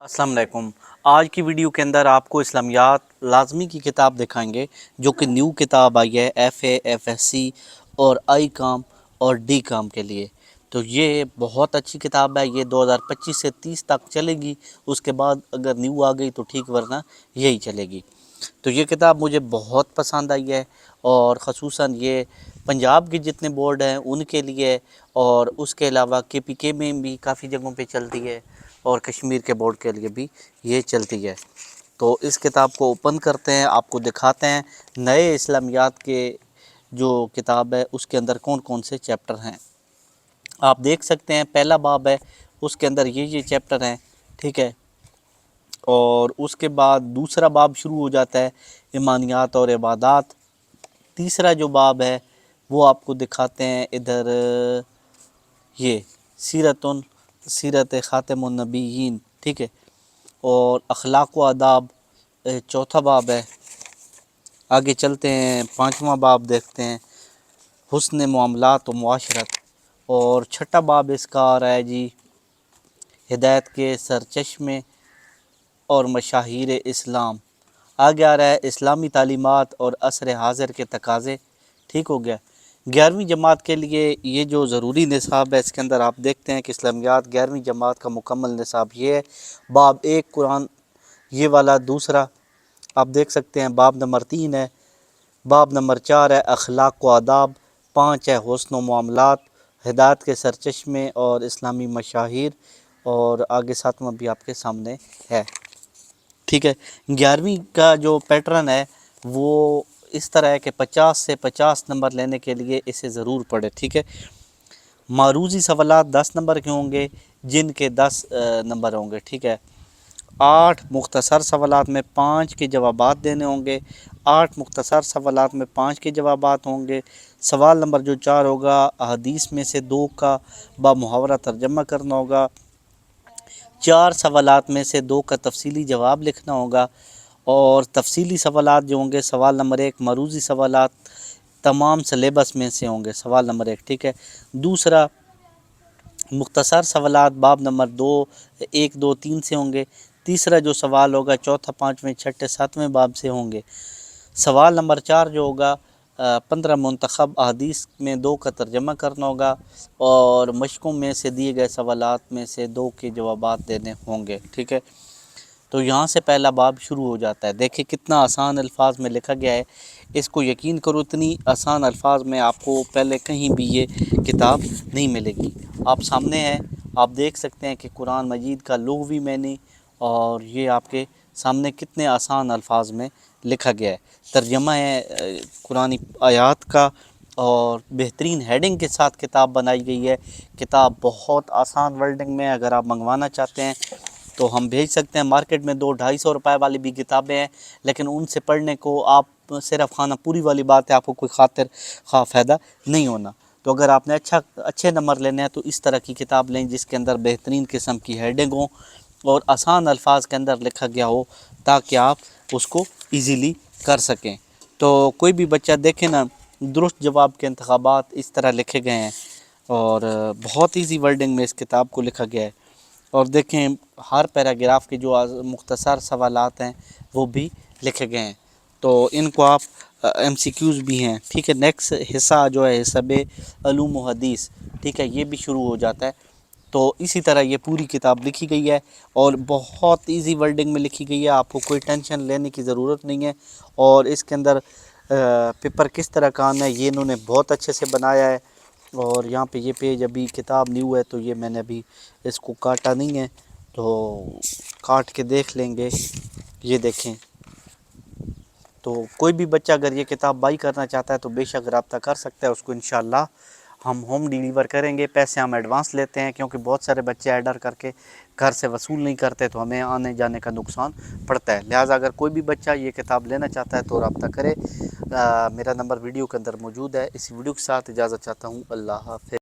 अस्सलाम वालेकुम। आज की वीडियो के अंदर आपको इस्लामियात लाजमी की किताब दिखाएंगे जो कि न्यू किताब आई है FA FSC और आई काम और डी काम के लिए। तो ये बहुत अच्छी किताब है। ये 2025 से 30 तक चलेगी। उसके बाद अगर न्यू आ गई तो ठीक, वरना यही चलेगी। तो ये किताब मुझे बहुत पसंद आई है और ख़ुसूसन ये पंजाब के जितने बोर्ड हैं उनके लिए, और उसके अलावा KPK में भी काफ़ी जगहों पे चलती है और कश्मीर के बोर्ड के लिए भी ये चलती है। तो इस किताब को ओपन करते हैं, आपको दिखाते हैं नए इस्लामियात के जो किताब है उसके अंदर कौन कौन से चैप्टर हैं। आप देख सकते हैं पहला बाब है, उसके अंदर ये चैप्टर हैं, ठीक है। और उसके बाद दूसरा बाब शुरू हो जाता है ईमानियात और इबादात। तीसरा जो बाब है वो आपको दिखाते हैं इधर, ये सीरत ख़ातमुन नबीयीन, ठीक है। और अखलाक व आदाब चौथा बाब है। आगे चलते हैं, पांचवा बाब देखते हैं हुस्न मामलात व मुआशरत। और छठा बाब इसका आ रहा है जी हिदायत के सरचश्मे और मशाहिर इस्लाम। आगे आ रहा है इस्लामी तालीमात और असर हाज़िर के तकाज़े, ठीक हो गया। 11वीं जमात के लिए ये जो ज़रूरी निसाब है इसके अंदर आप देखते हैं कि इस्लामियात 11वीं जमात का मुकम्मल निसाब ये है। बाब 1 कुरान ये वाला, दूसरा आप देख सकते हैं बाब नंबर 3 है, बाब नंबर 4 है अखलाक व आदाब, 5 है हुस्न व मामलात, हिदायत के सरचश्मे और इस्लामी मशाहिर, और आगे 7वां भी आपके सामने है, ठीक है। 11वीं का जो पैटर्न है वो इस तरह है कि 50 से 50 नंबर लेने के लिए इसे ज़रूर पढ़े, ठीक है। मारूज़ी सवालात 10 नंबर के होंगे जिनके 10 नंबर होंगे, ठीक है। 8 मुख्तसर सवालात में 5 के जवाबात देने होंगे, 8 मुख्तसर सवालात में 5 के जवाबात होंगे। सवाल नंबर जो 4 होगा हदीस में से 2 का बामुहावरा तर्जमा करना होगा। 4 सवालात में से 2 का तफसीली जवाब लिखना होगा। और तफसीली सवालात जो होंगे, सवाल नंबर 1 मरूज़ी सवालात तमाम सिलेबस में से होंगे, सवाल नंबर 1, ठीक है। दूसरा मुख्तसर सवालात बाब नंबर 2 1 2 3 से होंगे। तीसरा जो सवाल होगा चौथा, पाँचवें, छठे, सातवें बाब से होंगे। सवाल नंबर 4 जो होगा 15 मुंतखब अहादीस में 2 का तर्जमा करना होगा, और मशकों में से दिए गए सवालात में से 2 के जवाबात देने होंगे, ठीक है। तो यहाँ से पहला बाब शुरू हो जाता है। देखिए कितना आसान अल्फाज में लिखा गया है, इसको यकीन करो इतनी आसान अल्फाज में आपको पहले कहीं भी ये किताब नहीं मिलेगी। आप सामने है, आप देख सकते हैं कि कुरान मजीद का लुग़वी मैनी, और ये आपके सामने कितने आसान अल्फाज में लिखा गया है। तर्जमा है कुरानी आयात का, और बेहतरीन हेडिंग के साथ किताब बनाई गई है। किताब बहुत आसान वर्डिंग में, अगर आप मंगवाना चाहते हैं तो हम भेज सकते हैं। मार्केट में 200-250 रुपए वाली भी किताबें हैं, लेकिन उनसे पढ़ने को आप सिर्फ खाना पूरी वाली बात है, आपको कोई खातिर खा फ़ायदा नहीं होना। तो अगर आपने अच्छे नंबर लेने हैं तो इस तरह की किताब लें जिसके अंदर बेहतरीन किस्म की हेडिंग हो और आसान अल्फाज के अंदर लिखा गया हो, ताकि आप उसको ईज़िली कर सकें। तो कोई भी बच्चा देखे ना, दुरुस्त जवाब के इंतखाबात इस तरह लिखे गए हैं, और बहुत ईज़ी वर्डिंग में इस किताब को लिखा गया है। और देखें हर पैराग्राफ के जो मुख्तसर सवालात हैं वो भी लिखे गए हैं, तो इनको आप MCQs भी हैं, ठीक है। नेक्स्ट हिस्सा जो है हिसाबे अलूम व हदीस, ठीक है, ये भी शुरू हो जाता है। तो इसी तरह ये पूरी किताब लिखी गई है और बहुत इजी वर्डिंग में लिखी गई है, आपको कोई टेंशन लेने की ज़रूरत नहीं है। और इसके अंदर पेपर किस तरह का आना है ये इन्होंने बहुत अच्छे से बनाया है। और यहाँ पे ये पेज अभी किताब न्यू है तो ये मैंने अभी इसको काटा नहीं है, तो काट के देख लेंगे। ये देखें, तो कोई भी बच्चा अगर ये किताब बाई करना चाहता है तो बेशक रब्ता कर सकता है, उसको इंशाल्लाह हम होम डिलीवर करेंगे। पैसे हम एडवांस लेते हैं क्योंकि बहुत सारे बच्चे ऑर्डर करके घर से वसूल नहीं करते, तो हमें आने जाने का नुकसान पड़ता है। लिहाजा अगर कोई भी बच्चा ये किताब लेना चाहता है तो रब्ता करे। मेरा नंबर वीडियो के अंदर मौजूद है। इस वीडियो के साथ इजाज़त चाहता हूँ। अल्लाह हाफ़िज़।